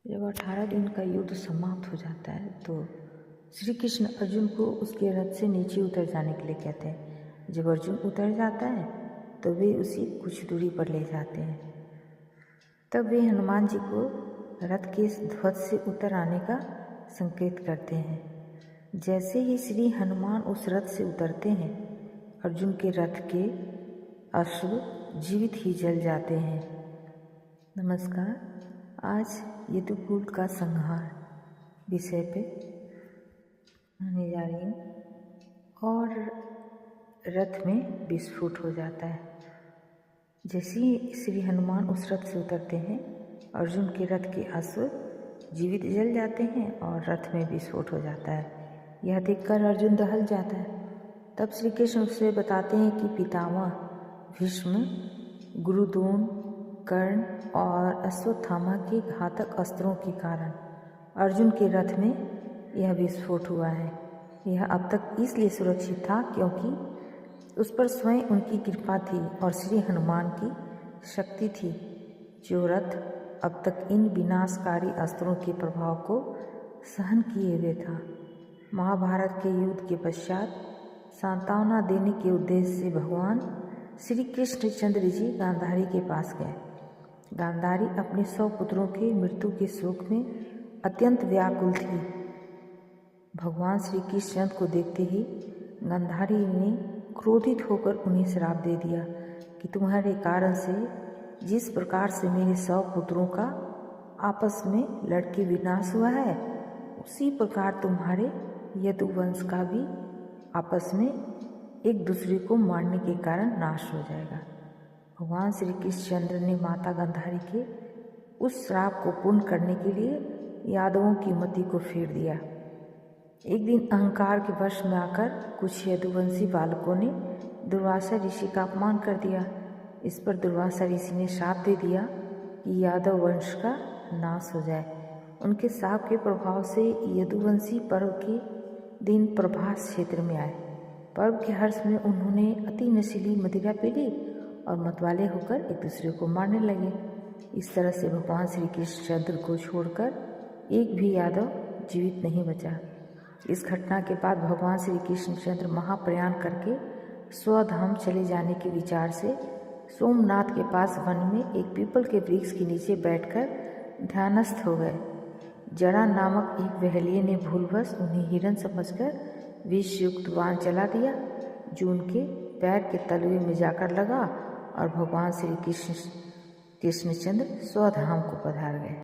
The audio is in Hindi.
जब 18 दिन का युद्ध समाप्त हो जाता है तो श्री कृष्ण अर्जुन को उसके रथ से नीचे उतर जाने के लिए कहते हैं। जब अर्जुन उतर जाता है तो वे उसे कुछ दूरी पर ले जाते हैं। तब वे हनुमान जी को रथ के ध्वज से उतर आने का संकेत करते हैं। जैसे ही श्री हनुमान उस रथ से उतरते हैं, अर्जुन के रथ के अश्व जीवित ही जल जाते हैं। नमस्कार, आज यदुकुल का संहार विषय पे आने जा रही हूँ। और रथ में विस्फोट हो जाता है। जैसे ही श्री हनुमान उस रथ से उतरते हैं, अर्जुन के रथ के अश्व जीवित जल जाते हैं और रथ में विस्फोट हो जाता है। यह देखकर अर्जुन दहल जाता है। तब श्री कृष्ण उसे बताते हैं कि पितामह भीष्म, गुरु द्रोण, कर्ण और अश्वत्थामा के घातक अस्त्रों के कारण अर्जुन के रथ में यह विस्फोट हुआ है। यह अब तक इसलिए सुरक्षित था क्योंकि उस पर स्वयं उनकी कृपा थी और श्री हनुमान की शक्ति थी। जो रथ अब तक इन विनाशकारी अस्त्रों के प्रभाव को सहन किए हुए था। महाभारत के युद्ध के पश्चात सांत्वना देने के उद्देश्य से भगवान श्री कृष्णचंद्र जी गांधारी के पास गए। गांधारी अपने 100 पुत्रों के मृत्यु के शोक में अत्यंत व्याकुल थी। भगवान श्री कृष्णचंद्र को देखते ही गांधारी ने क्रोधित होकर उन्हें श्राप दे दिया कि तुम्हारे कारण से जिस प्रकार से मेरे 100 पुत्रों का आपस में लड़के विनाश हुआ है, उसी प्रकार तुम्हारे यदुवंश का भी आपस में एक दूसरे को मारने के कारण नाश हो जाएगा। भगवान श्री कृष्णचंद्र ने माता गांधारी के उस श्राप को पूर्ण करने के लिए यादवों की मति को फेर दिया। एक दिन अहंकार के वश में आकर कुछ यदुवंशी बालकों ने दुर्वासा ऋषि का अपमान कर दिया। इस पर दुर्वासा ऋषि ने श्राप दे दिया कि यादव वंश का नाश हो जाए। उनके श्राप के प्रभाव से यदुवंशी पर्व के दिन प्रभास क्षेत्र में आए। पर्व के हर्ष में उन्होंने अति नशीली मदिरा पी ली और मतवाले होकर एक दूसरे को मारने लगे। इस तरह से भगवान श्री कृष्णचंद्र को छोड़कर एक भी यादव जीवित नहीं बचा। इस घटना के बाद भगवान श्री कृष्णचंद्र महाप्रयाण करके स्वधाम चले जाने के विचार से सोमनाथ के पास वन में एक पीपल के वृक्ष के नीचे बैठकर ध्यानस्थ हो गए। जड़ा नामक एक बहेलिये ने भूलवश उन्हें हिरण समझकर विष युक्त बाण चला दिया, जो उनके पैर के तलवे में जाकर लगा और भगवान श्री कृष्णचंद्र स्वधाम को पधार गए।